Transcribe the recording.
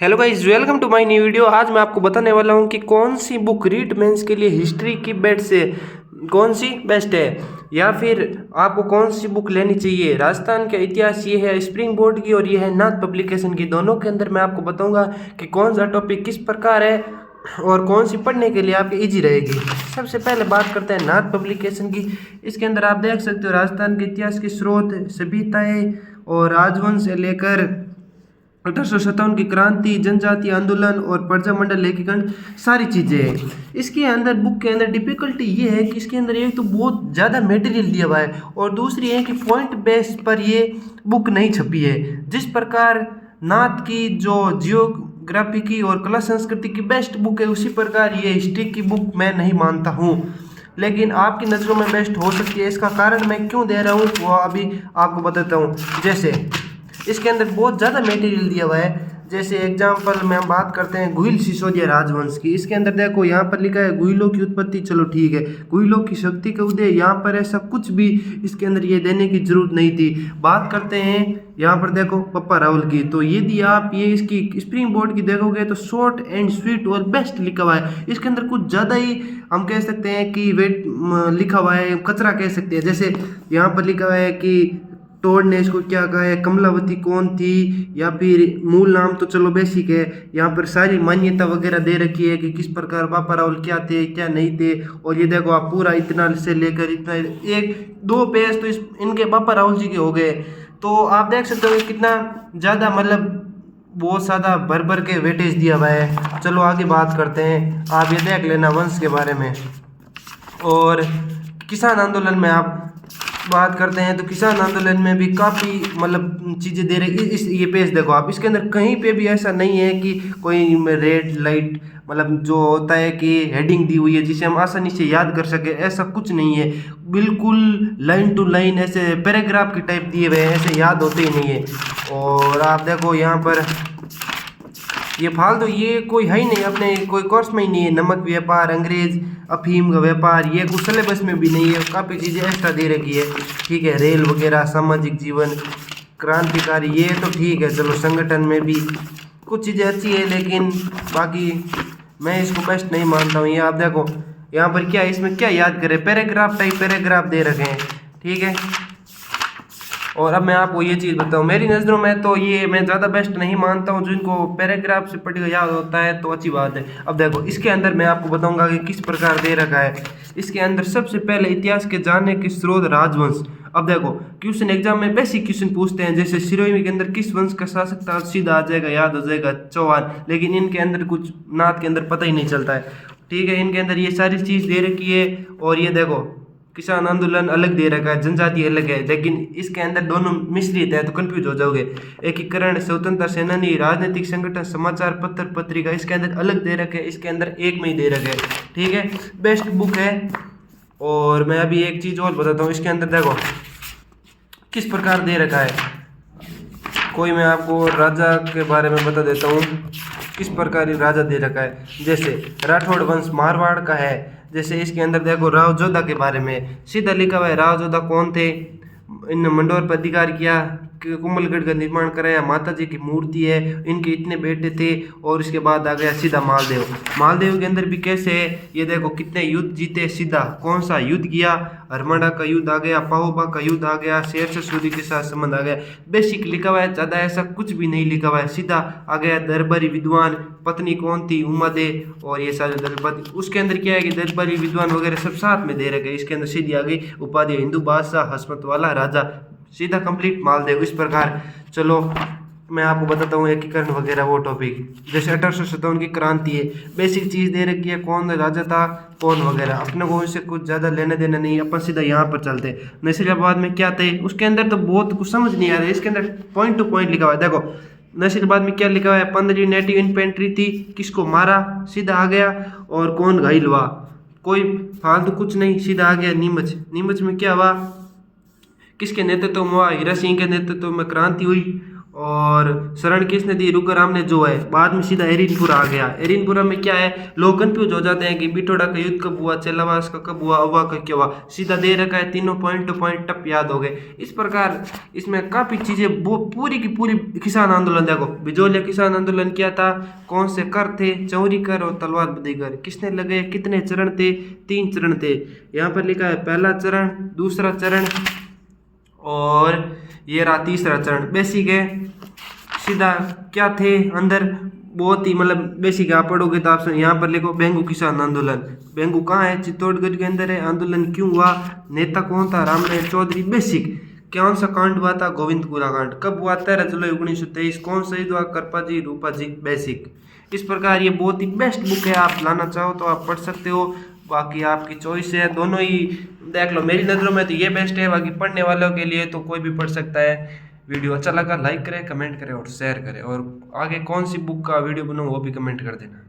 Hello guys, welcome to my new video. आज मैं आपको बताने वाला हूं कि कौन सी बुक रीट मेंस के लिए हिस्ट्री की बेट से कौन सी बेस्ट है, या फिर आपको कौन सी बुक लेनी चाहिए। राजस्थान का इतिहास ये है स्प्रिंग बोर्ड की और ये है नाथ पब्लिकेशन की। दोनों के अंदर मैं आपको बताऊंगा कि कौन सा टॉपिक किस प्रकार है और कौन सी पढ़ने के लिए आपकी इजी रहेगी। सबसे पहले बात करते हैं नाथ पब्लिकेशन की। इसके अंदर आप देख सकते हो राजस्थान के इतिहास के स्रोत, सभ्यताएं और राजवंश से लेकर 1857 की क्रांति, जनजातीय आंदोलन और प्रजामंडल लेखीकरण, सारी चीज़ें हैं इसके अंदर। बुक के अंदर डिफिकल्टी ये है कि इसके अंदर एक तो बहुत ज़्यादा मटेरियल दिया हुआ है और दूसरी है कि पॉइंट बेस पर ये बुक नहीं छपी है। जिस प्रकार नाथ की जो जियोग्राफी की और कला संस्कृति की बेस्ट बुक है, उसी प्रकार ये हिस्ट्री की बुक मैं नहीं मानता हूँ, लेकिन आपकी नज़रों में बेस्ट हो सकती है। इसका कारण मैं क्यों दे रहा हूँ वो अभी आपको बताता हूँ। जैसे इसके अंदर बहुत ज़्यादा मटेरियल दिया हुआ है। जैसे एग्जांपल में हम बात करते हैं गुहिल सिसोदिया राजवंश की। इसके अंदर देखो यहाँ पर लिखा है गुहिलों की उत्पत्ति, चलो ठीक है, गुहिलों की शक्ति का उदय, यहाँ पर ऐसा कुछ भी इसके अंदर ये देने की जरूरत नहीं थी। बात करते हैं यहाँ पर देखो पप्पा रावल की, तो यदि आप ये इसकी स्प्रिंग बोर्ड की देखोगे तो शॉर्ट एंड स्वीट और बेस्ट लिखा हुआ है। इसके अंदर कुछ ज़्यादा ही हम कह सकते हैं कि वेट लिखा हुआ है, कचरा कह सकते हैं। जैसे यहाँ पर लिखा हुआ है कि टोड ने इसको क्या कहा है, कमलावती कौन थी, या फिर मूल नाम तो चलो बेसिक है। यहाँ पर सारी मान्यता वगैरह दे रखी है कि किस प्रकार बापा रावल क्या थे क्या नहीं थे। और ये देखो आप पूरा इतना से लेकर इतना एक दो पेज तो इनके बापा रावल जी के हो गए। तो आप देख सकते हो कितना ज़्यादा मतलब बहुत ज़्यादा भर भर के वेटेज दिया हुआ है। चलो आगे बात करते हैं, आप ये देख लेना वंश के बारे में। और किसान आंदोलन में आप बात करते हैं तो किसान आंदोलन में भी काफ़ी मतलब चीज़ें दे रही। इस ये पेज देखो आप, इसके अंदर कहीं पे भी ऐसा नहीं है कि कोई रेड लाइट मतलब जो होता है कि हेडिंग दी हुई है जिसे हम आसानी से याद कर सके, ऐसा कुछ नहीं है। बिल्कुल लाइन टू लाइन ऐसे पैराग्राफ के टाइप दिए हुए हैं, ऐसे याद होते ही नहीं है। और आप देखो यहाँ पर ये फालतू ये कोई है ही नहीं, अपने कोई कोर्स में ही नहीं है। नमक व्यापार, अंग्रेज अफीम का व्यापार, ये कुछ सिलेबस में भी नहीं है। काफ़ी चीज़ें एक्स्ट्रा दे रखी है, ठीक है। रेल वगैरह, सामाजिक जीवन, क्रांतिकारी, ये तो ठीक है। चलो संगठन में भी कुछ चीज़ें अच्छी है, लेकिन बाकी मैं इसको बेस्ट नहीं मानता हूँ। ये आप देखो यहाँ पर क्या इसमें क्या याद करें, पैराग्राफ टाइप पैराग्राफ दे रखे हैं, ठीक है। और अब मैं आपको ये चीज़ बताऊँ, मेरी नज़रों में तो ये मैं ज़्यादा बेस्ट नहीं मानता हूँ। जिनको पैराग्राफ से पढ़ याद होता है तो अच्छी बात है। अब देखो इसके अंदर मैं आपको बताऊंगा कि किस प्रकार दे रखा है। इसके अंदर सबसे पहले इतिहास के जानने के स्रोत राजवंश। अब देखो क्वेश्चन एग्जाम में बेसिक क्वेश्चन पूछते हैं, जैसे सिरोही के अंदर किस वंश का शासक था, सीधा आ जाएगा, याद हो जाएगा, चौहान। लेकिन इनके अंदर कुछ नाथ के अंदर पता ही नहीं चलता है, ठीक है। इनके अंदर ये सारी चीज़ दे रखी है। और ये देखो किसान आंदोलन अलग दे रखा है, जनजाति अलग है, लेकिन इसके अंदर दोनों मिश्रित है तो कंफ्यूज हो जाओगे। एकीकरण, स्वतंत्रता सेनानी, राजनीतिक संगठन, समाचार पत्र, पत्रिका, इसके अंदर अलग दे रखे, इसके अंदर एक में ही दे रखे, ठीक है। बेस्ट बुक है। और मैं अभी एक चीज़ और बताता हूँ, इसके अंदर देखो किस प्रकार दे रखा है। कोई मैं आपको राजा के बारे में बता देता हूँ किस प्रकार राजा दे रखा है। जैसे राठौड़ वंश मारवाड़ का है। जैसे इसके अंदर देखो राव जोधा के बारे में सीधा लिखा हुआ है, राव जोधा कौन थे, इन मंडोर पर अधिकार किया, कुंभलगढ़ का निर्माण कराया, माता जी की मूर्ति है, इनके इतने बेटे थे। और इसके बाद आ गया सीधा मालदेव। मालदेव के अंदर भी कैसे है, ये देखो कितने युद्ध जीते, सीधा कौन सा युद्ध किया, हरमंडा का युद्ध आ गया, पाहोबा का युद्ध आ गया, शेरशाह सूरी के साथ संबंध आ गया। बेसिक लिखा हुआ है, ज़्यादा ऐसा कुछ भी नहीं लिखा हुआ है। सीधा आ गया दरबारी विद्वान, पत्नी कौन थी, उमा दे, और ये सारे दरबारी। उसके अंदर क्या है कि दरबारी विद्वान वगैरह सब साथ में दे रखे। इसके अंदर सीधी आ गई उपाधि, हिंदू बादशाह, हसमत वाला राजा, सीधा कंप्लीट मालदेव। इस प्रकार चलो मैं आपको बताता हूँ एकीकरण वगैरह वो टॉपिक। जैसे 1857 की क्रांति है, बेसिक चीज़ दे रखी है, कौन राजा था कौन वगैरह। अपने को इससे कुछ ज़्यादा लेने देना नहीं, अपन सीधा यहाँ पर चलते। नसीराबाद में क्या थे, उसके अंदर तो बहुत कुछ समझ नहीं आ रहा है। इसके अंदर पॉइंट टू पॉइंट लिखा हुआ है। देखो नसीराबाद में क्या लिखा हुआ है, 15 नेटिव इन्फेंट्री थी, किसको मारा, सीधा आ गया। और कौन घायल हुआ, कोई फालतू कुछ नहीं, सीधा आ गया नीमच। नीमच में क्या हुआ, किसके नेतृत्व में हुआ, हीरा सिंह के नेतृत्व में क्रांति हुई। और शरण किसने दी, रुद्रराम ने जो है। बाद में सीधा एरिनपुरा आ गया। एरिनपुरा में क्या है, लोग कंफ्यूज हो जाते हैं कि बिटोड़ा का युद्ध कब हुआ, चेलावास का कब हुआ, अवा का क्या हुआ। सीधा दे रखा है, तीनों पॉइंट टू पॉइंट टप याद हो गए। इस प्रकार इसमें काफ़ी चीज़ें वो पूरी की पूरी किसान आंदोलन देखो, बिजोलिया किसान आंदोलन क्या था, कौन से कर थे, चौरी कर और तलवार बंदी कर किसने लगे, कितने चरण थे, 3 चरण थे। यहाँ पर लिखा है पहला चरण, दूसरा चरण और ये रहा तीसरा चरण। बेसिक है, सीधा क्या थे अंदर, बहुत ही मतलब बेसिक है। आप पढ़ोगे तो आप यहाँ पर लिखो बेंगू किसान आंदोलन। बेंगू कहाँ है, चित्तौड़गढ़ के अंदर है। आंदोलन क्यों हुआ, नेता कौन था, रामनारायण चौधरी। बेसिक कौन सा कांड हुआ था, गोविंदपुरा कांड। कब हुआ, 13 जुलाई 1923। कौन शहीद हुआ, करपा जी, रूपा जी। बेसिक इस प्रकार ये बहुत ही बेस्ट बुक है, आप लाना चाहो तो आप पढ़ सकते हो, बाकी आपकी चॉइस है। दोनों ही देख लो, मेरी नज़रों में तो ये बेस्ट है, बाकी पढ़ने वालों के लिए तो कोई भी पढ़ सकता है। वीडियो अच्छा लगा लाइक करें, कमेंट करें और शेयर करें, और आगे कौन सी बुक का वीडियो बनाऊँ वो भी कमेंट कर देना।